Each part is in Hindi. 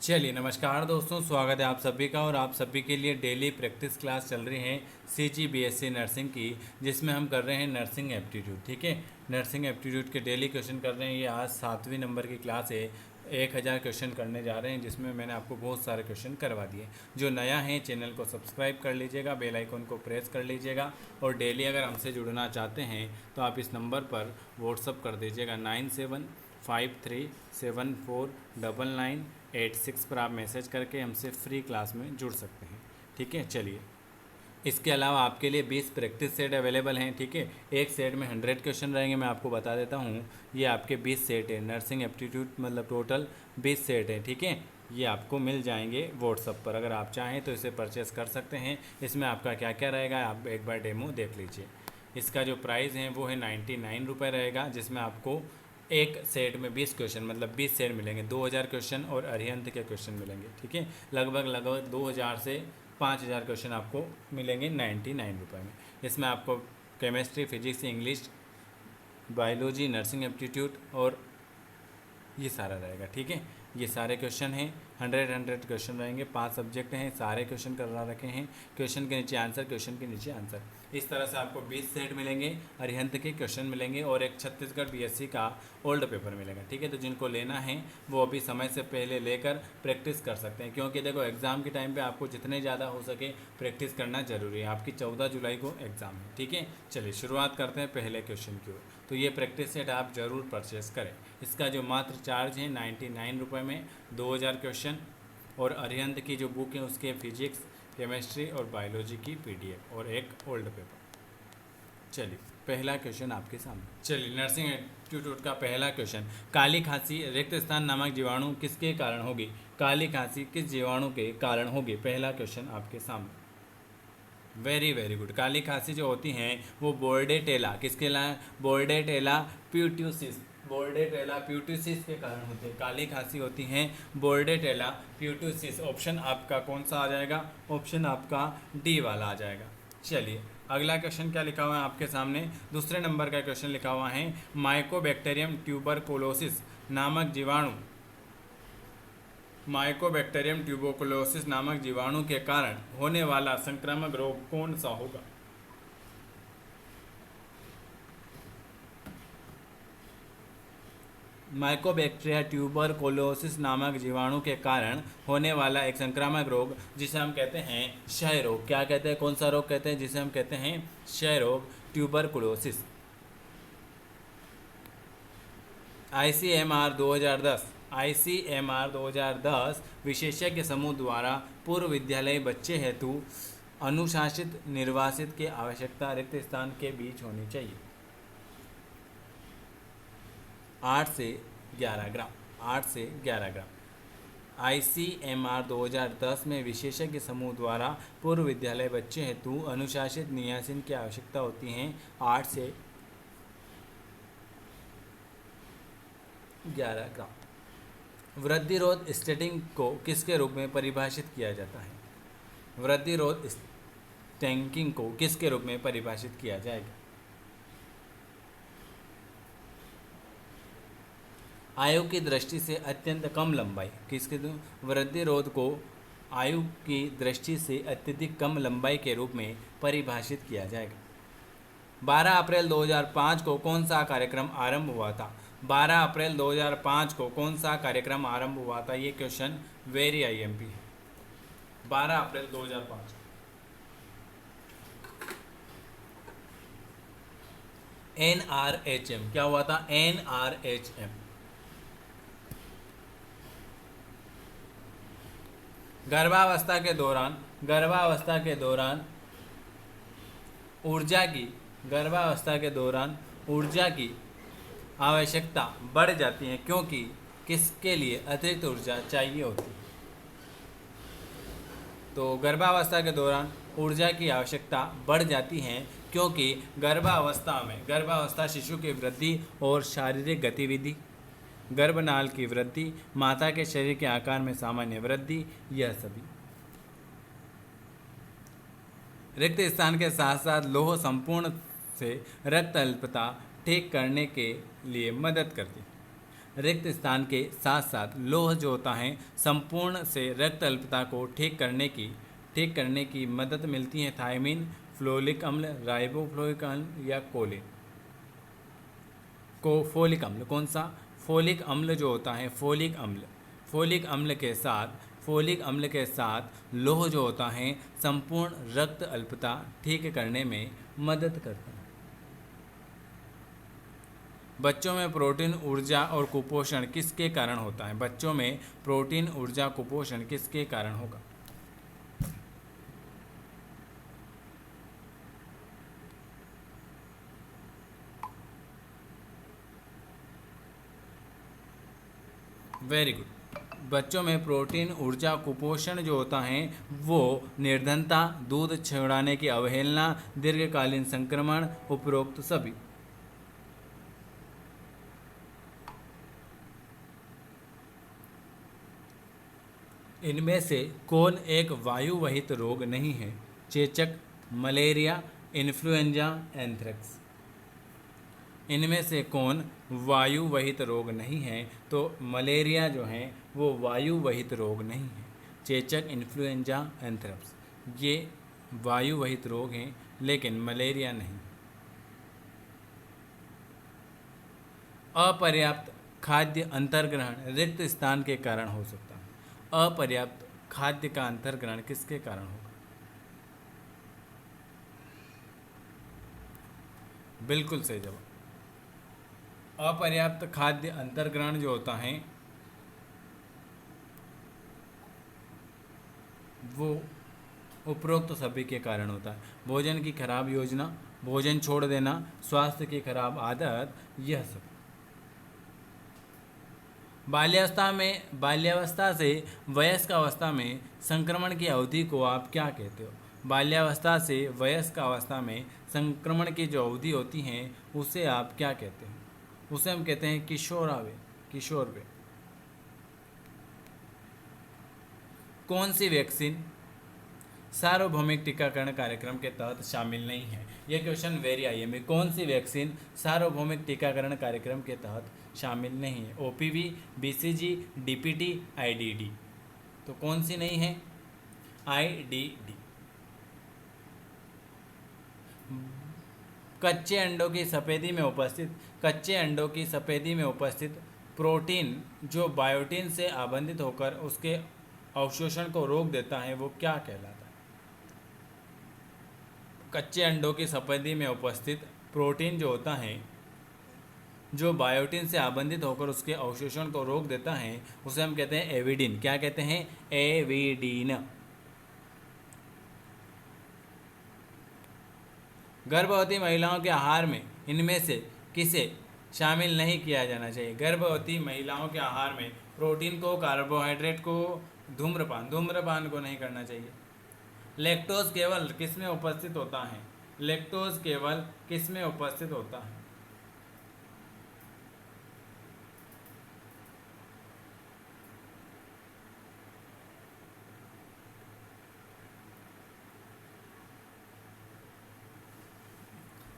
चलिए नमस्कार दोस्तों, स्वागत है आप सभी का। और आप सभी के लिए डेली प्रैक्टिस क्लास चल रही है CGBSE नर्सिंग की, जिसमें हम कर रहे हैं नर्सिंग एप्टीट्यूड। ठीक है, नर्सिंग एप्टीट्यूड के डेली क्वेश्चन कर रहे हैं। ये आज 7वीं नंबर की क्लास है। 1000 क्वेश्चन करने जा रहे हैं, जिसमें मैंने आपको बहुत सारे क्वेश्चन करवा दिए। जो नया है चैनल को सब्सक्राइब कर लीजिएगा, बेल आइकन को प्रेस कर लीजिएगा। और डेली अगर हमसे जुड़ना चाहते हैं तो आप इस नंबर पर व्हाट्सअप कर दीजिएगा 9753749986 पर। आप मैसेज करके हमसे फ्री क्लास में जुड़ सकते हैं। ठीक है, चलिए। इसके अलावा आपके लिए 20 प्रैक्टिस सेट अवेलेबल हैं। ठीक है, एक सेट में 100 क्वेश्चन रहेंगे। मैं आपको बता देता हूँ, ये आपके 20 सेट है। नर्सिंग एप्टीट्यूड मतलब टोटल 20 सेट है। ठीक है, ये आपको मिल जाएंगे व्हाट्सअप पर। अगर आप चाहें तो इसे परचेस कर सकते हैं। इसमें आपका क्या क्या रहेगा, आप एक बार डेमो देख लीजिए। इसका जो प्राइस है वो है 99 रुपये रहेगा, जिसमें आपको एक सेट में 20 क्वेश्चन मतलब 20 सेट मिलेंगे। 2000 क्वेश्चन और अरिहंत के क्वेश्चन मिलेंगे। ठीक है, लगभग 2000 से 5000 क्वेश्चन आपको मिलेंगे 99 रुपये में। इसमें आपको chemistry, physics, English, biology, nursing aptitude और ये सारा रहेगा। ठीक है, ये सारे क्वेश्चन हैं। 100 क्वेश्चन रहेंगे। 5 सब्जेक्ट हैं, सारे क्वेश्चन करवा रखे हैं। क्वेश्चन के नीचे आंसर, क्वेश्चन के नीचे आंसर। इस तरह से आपको 20 सेट मिलेंगे, अरिहंत के क्वेश्चन मिलेंगे और एक छत्तीसगढ़ BSc का ओल्ड पेपर मिलेगा। ठीक है, तो जिनको लेना है वो अभी समय से पहले लेकर प्रैक्टिस कर सकते हैं, क्योंकि देखो एग्ज़ाम के टाइम पे आपको जितने ज़्यादा हो सके प्रैक्टिस करना ज़रूरी है। आपकी 14 जुलाई को एग्ज़ाम है। ठीक है, चलिए शुरुआत करते हैं पहले क्वेश्चन की ओर। तो ये प्रैक्टिस सेट आप ज़रूर परचेस करें। इसका जो मात्र चार्ज है 99 रुपये में 2000 क्वेश्चन और अरिहंत की जो बुक है उसके फिजिक्स, केमिस्ट्री और बायोलॉजी की PDF और एक ओल्ड पेपर। चलिए पहला क्वेश्चन आपके सामने। चलिए, नर्सिंग एप्टीट्यूड का पहला क्वेश्चन। काली खांसी रिक्त स्थान नामक जीवाणु किसके कारण होगी? काली खांसी किस जीवाणु के कारण होगी? पहला क्वेश्चन आपके सामने। Very good. काली खांसी जो होती हैं वो बोर्डेटेला किसके लिए? बोर्डेटेला प्यूट्यूसिस, बोर्डेटेला प्यूट्यूसिस के कारण होती है। काली खांसी होती हैं बोर्डेटेला प्यूट्यूसिस। ऑप्शन आपका कौन सा आ जाएगा? ऑप्शन आपका D वाला आ जाएगा। चलिए अगला क्वेश्चन क्या लिखा हुआ है आपके सामने? दूसरे नंबर का क्वेश्चन लिखा हुआ है, माइकोबैक्टीरियम ट्यूबरकुलोसिस नामक जीवाणु, माइकोबैक्टीरियम ट्यूबरकुलोसिस नामक जीवाणु के कारण होने वाला संक्रामक रोग कौन सा होगा? माइकोबैक्टीरिया ट्यूबरकुलोसिस नामक जीवाणु के कारण होने वाला एक संक्रामक रोग जिसे हम कहते हैं क्षय रोग। क्या कहते हैं? कौन सा रोग कहते हैं? जिसे हम कहते हैं क्षय रोग, ट्यूबरकुलोसिस। ICMR 2010 विशेषज्ञ समूह द्वारा पूर्व विद्यालय बच्चे हेतु अनुशासित निर्वासित की आवश्यकता रिक्त स्थान के बीच होनी चाहिए। 8 से 11 ग्राम, 8 से 11 ग्राम। ICMR 2010 में विशेषज्ञ समूह द्वारा पूर्व विद्यालय बच्चे हेतु अनुशासित नियासिन की आवश्यकता होती है 8 से 11 ग्राम। वृद्धिरोध स्टेटिंग को किसके रूप में परिभाषित किया जाता है? वृद्धिरोध स्टैंकिंग को किसके रूप में परिभाषित किया जाएगा? आयु की दृष्टि से अत्यंत कम लंबाई किसके? वृद्धिरोध को आयु की दृष्टि से अत्यधिक कम लंबाई के रूप में परिभाषित किया जाएगा। 12 अप्रैल 2005 को कौन सा कार्यक्रम आरंभ हुआ था? 12 अप्रैल 2005 को कौन सा कार्यक्रम आरंभ हुआ था? ये क्वेश्चन वेरी IMP है। 12 अप्रैल 2005 NRHM क्या हुआ था? NRHM। गर्भावस्था के दौरान ऊर्जा की आवश्यकता बढ़ जाती है, क्योंकि किसके लिए अतिरिक्त ऊर्जा चाहिए होती है? तो गर्भावस्था के दौरान ऊर्जा की आवश्यकता बढ़ जाती है क्योंकि गर्भावस्था शिशु की वृद्धि और शारीरिक गतिविधि, गर्भनाल की वृद्धि, माता के शरीर के आकार में सामान्य वृद्धि, यह सभी। रिक्त स्थान के साथ साथ लौह संपूर्ण से रक्त अल्पता ठीक करने के लिए मदद करती है। रिक्त स्थान के साथ साथ लोह जो होता है संपूर्ण से रक्त अल्पता को ठीक करने की मदद मिलती है। थायमीन, फ्लोलिक अम्ल, राइबोफ्लोइक अम्ल या कोलिन को फोलिक अम्ल। कौन सा? फोलिक अम्ल जो होता है, फोलिक अम्ल के साथ लोह जो होता है संपूर्ण रक्त अल्पता ठीक करने में मदद करता है। बच्चों में प्रोटीन, ऊर्जा और कुपोषण किसके कारण होता है? बच्चों में प्रोटीन, ऊर्जा, कुपोषण किसके कारण होगा? Very good. बच्चों में प्रोटीन, ऊर्जा, कुपोषण जो होता है वो निर्धनता, दूध छुड़ाने की अवहेलना, दीर्घकालीन संक्रमण, उपरोक्त सभी। इनमें से कौन एक वायुवहित रोग नहीं है? चेचक, मलेरिया, इन्फ्लुएंजा, एंथ्रेक्स। इनमें से कौन वायुवहित रोग नहीं है? तो मलेरिया जो है वो वायुवहित रोग नहीं है। चेचक, इन्फ्लुएंजा, एंथ्रेक्स ये वायुवहित रोग हैं, लेकिन मलेरिया नहीं। अपर्याप्त खाद्य अंतर्ग्रहण रिक्त स्थान के कारण हो सकता है। अपर्याप्त खाद्य का अंतर्ग्रहण किसके कारण होगा? बिल्कुल सही जवाब। अपर्याप्त खाद्य अंतर्ग्रहण जो होता है वो उपरोक्त सभी के कारण होता है। भोजन की खराब योजना, भोजन छोड़ देना, स्वास्थ्य की खराब आदत, यह सब। बाल्यावस्था से वयस्क अवस्था में संक्रमण की अवधि को आप क्या कहते हो? बाल्यावस्था से वयस्क अवस्था में संक्रमण की जो अवधि होती है उसे आप क्या कहते हैं? उसे हम कहते हैं किशोरवे। कौन सी वैक्सीन सार्वभौमिक टीकाकरण कार्यक्रम के तहत शामिल नहीं है? यह क्वेश्चन वेरी आई है। कौन सी वैक्सीन सार्वभौमिक टीकाकरण कार्यक्रम के तहत शामिल नहीं है? OPV, BCG, DPT, IDD. तो कौन सी नहीं है? आईडीडी। कच्चे अंडों की सफेदी में उपस्थित प्रोटीन जो बायोटिन से आबंधित होकर उसके अवशोषण को रोक देता है वो क्या कहलाता है? कच्चे अंडों की सफेदी में उपस्थित प्रोटीन जो होता है जो बायोटिन से आबंधित होकर उसके अवशोषण को रोक देता है उसे हम कहते हैं एविडिन। क्या कहते हैं? एविडिन। गर्भवती महिलाओं के आहार में इनमें से किसे शामिल नहीं किया जाना चाहिए? गर्भवती महिलाओं के आहार में प्रोटीन को, कार्बोहाइड्रेट को, धूम्रपान को नहीं करना चाहिए। लैक्टोज केवल किस में उपस्थित होता है? लैक्टोज केवल किस में उपस्थित होता है?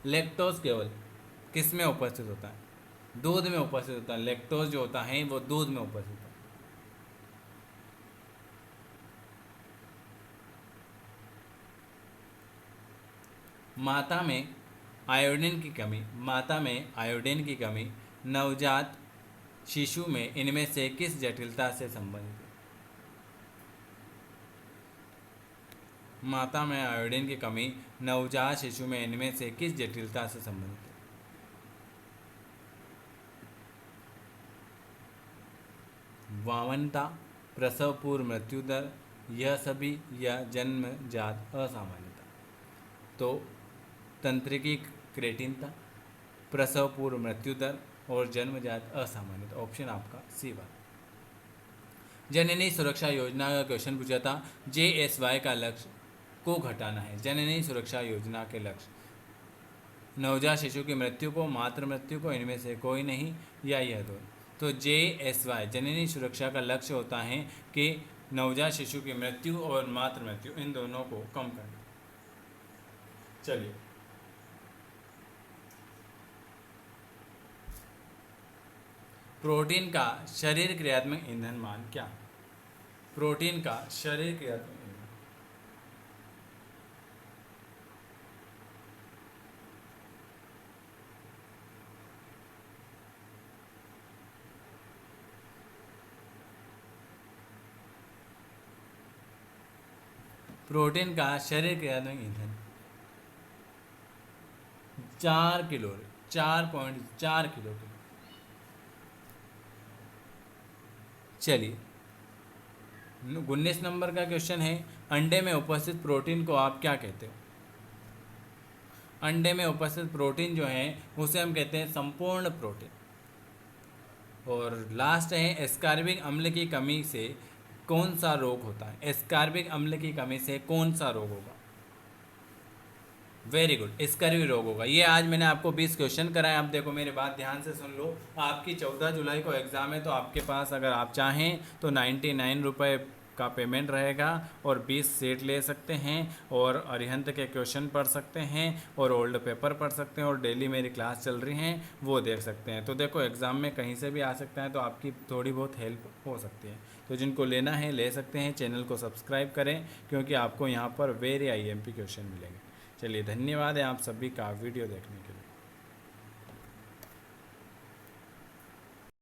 लैक्टोज केवल किस में उपस्थित होता है? दूध में उपस्थित होता है। लैक्टोज जो होता है वो दूध में उपस्थित होता है। माता में आयोडीन की कमी नवजात शिशु में इनमें से किस जटिलता से संबंधित है? माता में आयोडीन की कमी नवजात शिशु में इनमें से किस जटिलता से संबंधित है? वामनता, प्रसव पूर्व मृत्यु दर, यह सभी, या जन्मजात असामान्यता। तो तंत्रिकी क्रेटिनता, प्रसव पूर्व मृत्यु दर और जन्मजात असामान्यता। ऑप्शन आपका सी बात। जननी सुरक्षा योजना का क्वेश्चन पूछा था। JSY का लक्ष्य को घटाना है। जननी सुरक्षा योजना के लक्ष्य नवजात शिशु की मृत्यु को, मातृ मृत्यु को, इनमें से कोई नहीं, या यह दोनों। तो JSY जननी सुरक्षा का लक्ष्य होता है कि नवजात शिशु की मृत्यु और मातृ मृत्यु इन दोनों को कम करना। चलिए प्रोटीन का शरीर क्रियात्मक ईंधन मान क्या? प्रोटीन का शरीर क्रियात्मक ईंधन, प्रोटीन का शरीर क्रियात्मक ईंधन 4 किलो, 4.4 किलो। चलिए 19 नंबर का क्वेश्चन है, अंडे में उपस्थित प्रोटीन को आप क्या कहते हो? अंडे में उपस्थित प्रोटीन जो है उसे हम कहते हैं संपूर्ण प्रोटीन। और लास्ट है, एस्कार्बिक अम्ल की कमी से कौन सा रोग होता है? एस्कार्बिक अम्ल की कमी से कौन सा रोग होगा? वेरी गुड, स्कर्वी रोग होगा। ये आज मैंने आपको 20 क्वेश्चन कराए। आप देखो मेरी बात ध्यान से सुन लो, आपकी 14 जुलाई को एग्ज़ाम है, तो आपके पास अगर आप चाहें तो 99 रुपये का पेमेंट रहेगा और 20 सेट ले सकते हैं और अरिहंत के क्वेश्चन पढ़ सकते हैं और ओल्ड पेपर पढ़ सकते हैं और डेली मेरी क्लास चल रही हैं वो देख सकते हैं। तो देखो एग्ज़ाम में कहीं से भी आ सकता है, तो आपकी थोड़ी बहुत हेल्प हो सकती है। तो जिनको लेना है ले सकते हैं। चैनल को सब्सक्राइब करें क्योंकि आपको यहाँ पर वेरी IMP क्वेश्चन मिलेंगे। चलिए धन्यवाद है आप सभी का वीडियो देखने के लिए।